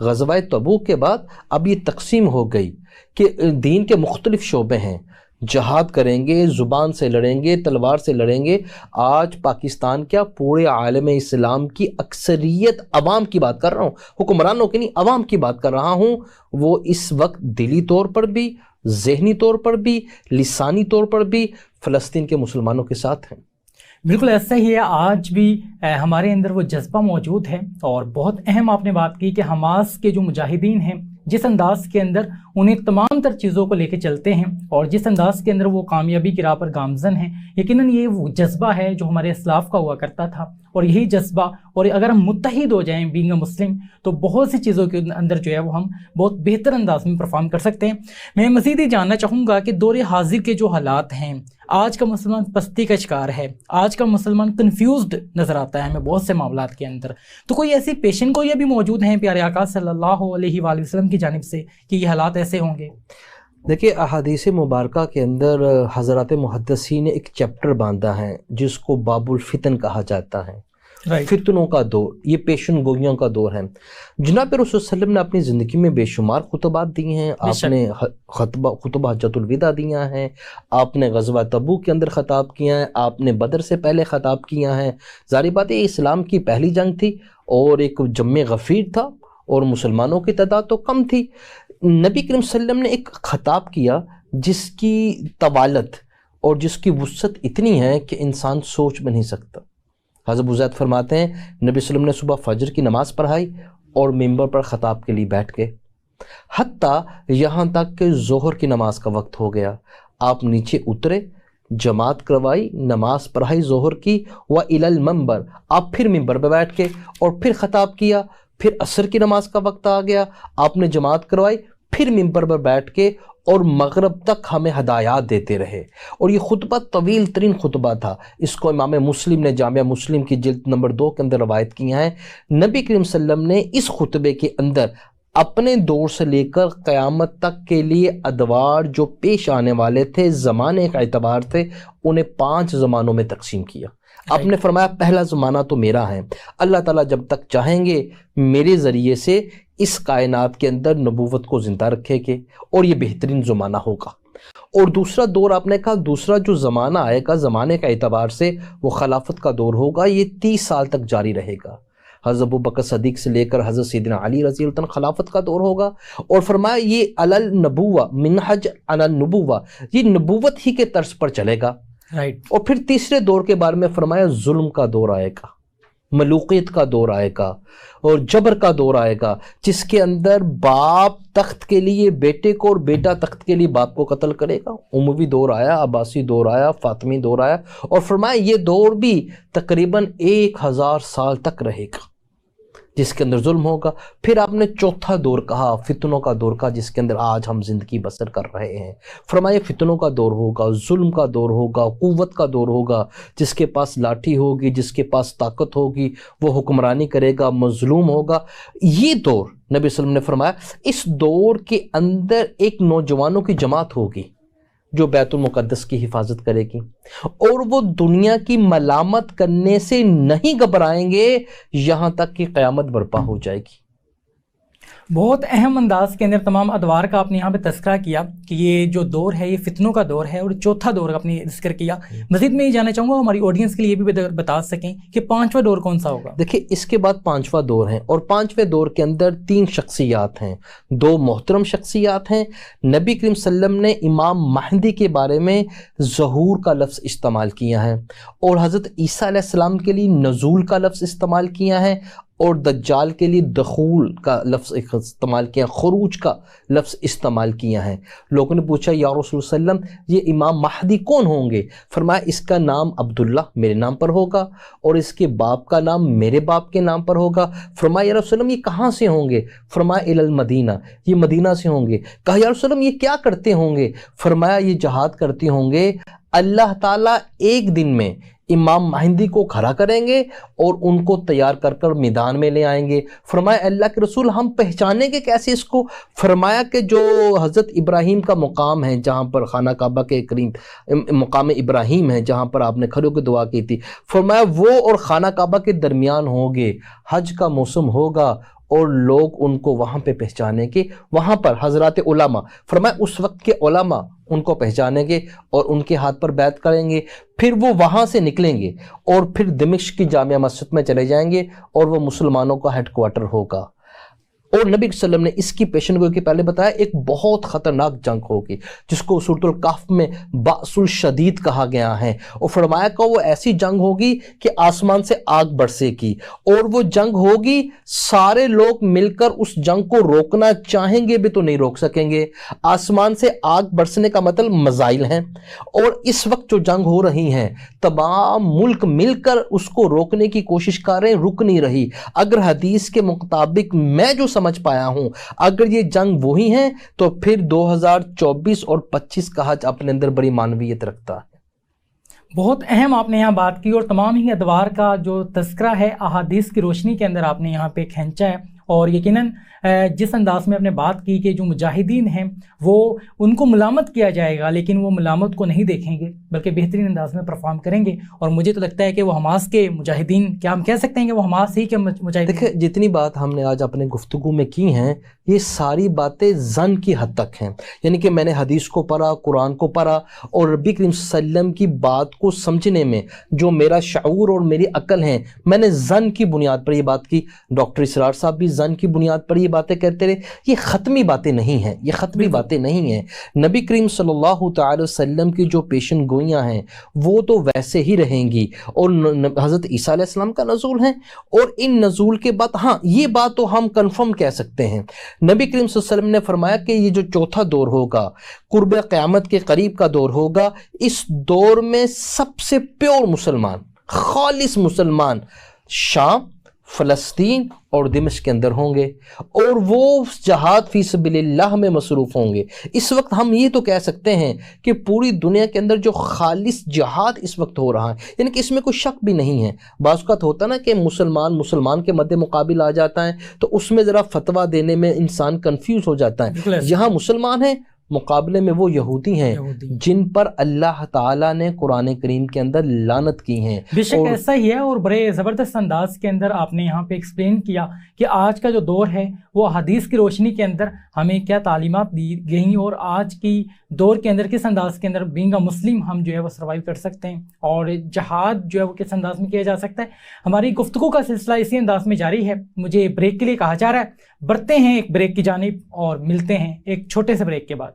غزوہ تبوک کے بعد اب یہ تقسیم ہو گئی کہ دین کے مختلف شعبے ہیں، جہاد کریں گے، زبان سے لڑیں گے، تلوار سے لڑیں گے۔ آج پاکستان کیا پورے عالم اسلام کی اکثریت عوام کی بات کر رہا ہوں، حکمرانوں کی نہیں، عوام کی بات کر رہا ہوں، وہ اس وقت دلی طور پر بھی، ذہنی طور پر بھی، لسانی طور پر بھی فلسطین کے مسلمانوں کے ساتھ ہیں۔ بالکل ایسا ہی ہے، آج بھی ہمارے اندر وہ جذبہ موجود ہے، اور بہت اہم آپ نے بات کی کہ حماس کے جو مجاہدین ہیں جس انداز کے اندر انہیں تمام تر چیزوں کو لے کے چلتے ہیں اور جس انداز کے اندر وہ کامیابی کی راہ پر گامزن ہیں، یقیناً یہ وہ جذبہ ہے جو ہمارے اسلاف کا ہوا کرتا تھا، اور یہی جذبہ، اور اگر ہم متحد ہو جائیں بینگ اے مسلم تو بہت سی چیزوں کے اندر جو ہے وہ ہم بہت بہتر انداز میں پرفارم کر سکتے ہیں۔ میں مزید یہ جاننا چاہوں گا کہ دور حاضر کے جو حالات ہیں، آج کا مسلمان پستی کا شکار ہے، آج کا مسلمان کنفیوزڈ نظر آتا ہے ہمیں بہت سے معاملات کے اندر، تو کوئی ایسی پیشن گوئیاں بھی موجود ہیں پیارے آقا صلی اللہ علیہ وآلہ وسلم کی جانب سے کہ یہ حالات ایسے ہوں گے؟ دیکھیے، احادیث مبارکہ کے اندر حضرات محدثین نے ایک چیپٹر باندھا ہے جس کو باب الفتن کہا جاتا ہے، فتنوں کا دور، یہ پیشن گوئیوں کا دور ہے۔ جناب رسول صلی اللہ علیہ وسلم نے اپنی زندگی میں بے شمار خطبات دی ہیں، آپ نے خطبہ حجۃ الوداع دیا ہیں، آپ نے غزوہ تبوک کے اندر خطاب کیا ہے، آپ نے بدر سے پہلے خطاب کیا ہے۔ ظاہر بات ہے اسلام کی پہلی جنگ تھی اور ایک جم غفیر تھا اور مسلمانوں کی تعداد تو کم تھی۔ نبی کریم صلی اللہ علیہ وسلم نے ایک خطاب کیا جس کی طوالت اور جس کی وسعت اتنی ہے کہ انسان سوچ بھی نہیں سکتا۔ حضرت ابو زید فرماتے ہیں نبی صلی اللہ علیہ وسلم نے صبح فجر کی نماز پڑھائی اور ممبر پر خطاب کے لیے بیٹھ گئے، حتیٰ یہاں تک کہ ظہر کی نماز کا وقت ہو گیا، آپ نیچے اترے، جماعت کروائی، نماز پڑھائی ظہر کی، وَإِلَى الْمَنبَرِ، آپ پھر ممبر پہ بیٹھ کے اور پھر خطاب کیا، پھر عصر کی نماز کا وقت آ گیا، آپ نے جماعت کروائی، پھر ممبر پر بیٹھ کے اور مغرب تک ہمیں ہدایات دیتے رہے۔ اور یہ خطبہ طویل ترین خطبہ تھا، اس کو امام مسلم نے جامعہ مسلم کی جلد نمبر 2 کے اندر روایت کیا ہے۔ نبی کریم صلی اللہ علیہ وسلم نے اس خطبے کے اندر اپنے دور سے لے کر قیامت تک کے لیے ادوار جو پیش آنے والے تھے، زمانے کا اعتبار تھے، انہیں 5 زمانوں میں تقسیم کیا۔ آپ نے فرمایا پہلا زمانہ تو میرا ہے، اللہ تعالیٰ جب تک چاہیں گے میرے ذریعے سے اس کائنات کے اندر نبوت کو زندہ رکھے گے اور یہ بہترین زمانہ ہوگا۔ اور دوسرا دور آپ نے کہا، دوسرا جو زمانہ آئے گا زمانے کا اعتبار سے وہ خلافت کا دور ہوگا، یہ 30 سال تک جاری رہے گا۔ حضرت ابوبکر صدیق سے لے کر حضرت سیدنا علی رضی اللہ عنہ خلافت کا دور ہوگا، اور فرمایا یہ علی النبوہ منہج علی النبوہ، یہ نبوت ہی کے طرز پر چلے گا۔ اور پھر تیسرے دور کے بارے میں فرمایا ظلم کا دور آئے گا، ملوکیت کا دور آئے گا اور جبر کا دور آئے گا، جس کے اندر باپ تخت کے لیے بیٹے کو اور بیٹا تخت کے لیے باپ کو قتل کرے گا۔ اموی دور آیا، عباسی دور آیا، فاطمی دور آیا، اور فرمایا یہ دور بھی تقریباً 1000 سال تک رہے گا جس کے اندر ظلم ہوگا۔ پھر آپ نے چوتھا دور کہا، فتنوں کا دور کا، جس کے اندر آج ہم زندگی بسر کر رہے ہیں۔ فرمایا فتنوں کا دور ہوگا، ظلم کا دور ہوگا، قوت کا دور ہوگا، جس کے پاس لاٹھی ہوگی، جس کے پاس طاقت ہوگی وہ حکمرانی کرے گا، مظلوم ہوگا۔ یہ دور نبی صلی اللہ علیہ وسلم نے فرمایا اس دور کے اندر ایک نوجوانوں کی جماعت ہوگی جو بیت المقدس کی حفاظت کرے گی، اور وہ دنیا کی ملامت کرنے سے نہیں گھبرائیں گے یہاں تک کہ قیامت برپا ہو جائے گی۔ بہت اہم انداز کے اندر تمام ادوار کا آپ نے یہاں پہ تذکرہ کیا کہ یہ جو دور ہے یہ فتنوں کا دور ہے، اور چوتھا دور آپ نے ذکر کیا۔ مزید میں یہ جاننا چاہوں گا ہماری آڈینس کے لیے بھی بتا سکیں کہ 5واں دور کون سا ہوگا؟ دیکھیں اس کے بعد 5واں دور ہے، اور 5ویں دور کے اندر 3 شخصیات ہیں، 2 محترم شخصیات ہیں۔ نبی کریم صلی اللہ علیہ وسلم نے امام مہدی کے بارے میں ظہور کا لفظ استعمال کیا ہے، اور حضرت عیسیٰ علیہ السلام کے لیے نزول کا لفظ استعمال کیا ہے، اور دجال کے لیے دخول کا لفظ استعمال کیا، خروج کا لفظ استعمال کیا ہے۔ لوگوں نے پوچھا یا رسول اللہ صلی اللہ علیہ وسلم یہ امام مہدی کون ہوں گے؟ فرمایا اس کا نام عبداللہ میرے نام پر ہوگا، اور اس کے باپ کا نام میرے باپ کے نام پر ہوگا۔ فرمایا یا رسول اللہ یہ کہاں سے ہوں گے؟ فرمایا الی المدینہ، یہ مدینہ سے ہوں گے۔ کہا یا رسول اللہ یہ کیا کرتے ہوں گے؟ فرمایا یہ جہاد کرتے ہوں گے۔ اللہ تعالیٰ ایک دن میں امام مہدی کو کھڑا کریں گے اور ان کو تیار کر کر میدان میں لے آئیں گے۔ فرمایا اللہ کے رسول ہم پہچانیں گے کیسے اس کو؟ فرمایا کہ جو حضرت ابراہیم کا مقام ہے جہاں پر خانہ کعبہ کے قریب مقام ابراہیم ہے جہاں پر آپ نے کھڑے ہو کے دعا کی تھی، فرمایا وہ اور خانہ کعبہ کے درمیان ہوں گے، حج کا موسم ہوگا اور لوگ ان کو وہاں پہ پہچانیں گے. وہاں پر حضرات علماء فرمایا اس وقت کے علماء ان کو پہچانیں گے اور ان کے ہاتھ پر بیعت کریں گے. پھر وہ وہاں سے نکلیں گے اور پھر دمشق کی جامع مسجد میں چلے جائیں گے اور وہ مسلمانوں کا ہیڈ کوارٹر ہوگا. اور نبی صلی اللہ علیہ وسلم نے اس کی پیشن گوئی کے پہلے بتایا ایک بہت خطرناک جنگ ہوگی جس کو سورۃ الکہف میں بأس الشدید کہا گیا ہے. اور فرمایا کہ وہ ایسی جنگ ہوگی کہ آسمان سے آگ برسے گی, اور وہ جنگ ہوگی سارے لوگ مل کر اس جنگ کو روکنا چاہیں گے بھی تو نہیں روک سکیں گے. آسمان سے آگ برسنے کا مطلب مزائل ہیں, اور اس وقت جو جنگ ہو رہی ہیں تمام ملک مل کر اس کو روکنے کی کوشش کر رہے ہیں, رک نہیں رہی. اگر حدیث کے مطابق میں جو سمجھ پایا ہوں اگر یہ جنگ وہی ہیں تو پھر 2024 اور 25 کا حج اپنے اندر بڑی معنویت رکھتا ہے. بہت اہم آپ نے یہاں بات کی, اور تمام ہی ادوار کا جو تذکرہ ہے احادیث کی روشنی کے اندر آپ نے یہاں پہ کھینچا ہے. اور یقیناً جس انداز میں آپ نے بات کی کہ جو مجاہدین ہیں وہ ان کو ملامت کیا جائے گا, لیکن وہ ملامت کو نہیں دیکھیں گے بلکہ بہترین انداز میں پرفارم کریں گے. اور مجھے تو لگتا ہے کہ وہ حماس کے مجاہدین, کیا ہم کہہ سکتے ہیں کہ وہ حماس ہی کے مجاہدین؟ دیکھیں جتنی بات ہم نے آج اپنے گفتگو میں کی ہیں یہ ساری باتیں ظن کی حد تک ہیں. یعنی کہ میں نے حدیث کو پڑھا, قرآن کو پڑھا, اور نبی کریم صلی اللہ علیہ وسلم کی بات کو سمجھنے میں جو میرا شعور اور میری عقل ہیں میں نے ظن کی بنیاد پر یہ بات کی. ڈاکٹر اسرار صاحب بھی ظن کی بنیاد پر یہ باتیں کہتے رہے. یہ ختمی باتیں نہیں ہیں, یہ ختمی باتیں نہیں ہیں. نبی کریم صلی اللہ تعالی وسلم کی جو پیشن گوئیاں ہیں وہ تو ویسے ہی رہیں گی, اور حضرت عیسیٰ علیہ السلام کا نزول ہے, اور ان نزول کے بعد ہاں یہ بات تو ہم کنفرم کہہ سکتے ہیں نبی کریم صلی اللہ علیہ وسلم نے فرمایا کہ یہ جو چوتھا دور ہوگا قرب قیامت کے قریب کا دور ہوگا, اس دور میں سب سے پیور مسلمان, خالص مسلمان شام, فلسطین اور دمشق کے اندر ہوں گے, اور وہ جہاد فی سبیل اللہ میں مصروف ہوں گے. اس وقت ہم یہ تو کہہ سکتے ہیں کہ پوری دنیا کے اندر جو خالص جہاد اس وقت ہو رہا ہے, یعنی کہ اس میں کوئی شک بھی نہیں ہے. بعض اوقات ہوتا نا کہ مسلمان کے مد مقابل آ جاتا ہے تو اس میں ذرا فتویٰ دینے میں انسان کنفیوز ہو جاتا ہے. یہاں مسلمان ہیں, مقابلے میں وہ یہودی ہیں جن پر اللہ تعالیٰ نے قرآن کریم کے اندر لعنت کی ہیں. بے شک ایسا ہی ہے, اور بڑے زبردست انداز کے اندر آپ نے یہاں پہ ایکسپلین کیا کہ آج کا جو دور ہے وہ حدیث کی روشنی کے اندر ہمیں کیا تعلیمات دی گئیں, اور آج کی دور کے اندر کس انداز کے اندر بینگ اے مسلم ہم جو ہے وہ سروائیو کر سکتے ہیں, اور جہاد جو ہے وہ کس انداز میں کیا جا سکتا ہے. ہماری گفتگو کا سلسلہ اسی انداز میں جاری ہے. مجھے بریک کے لیے کہا جا رہا ہے, بڑھتے ہیں ایک بریک کی جانب اور ملتے ہیں ایک چھوٹے سے بریک کے بعد.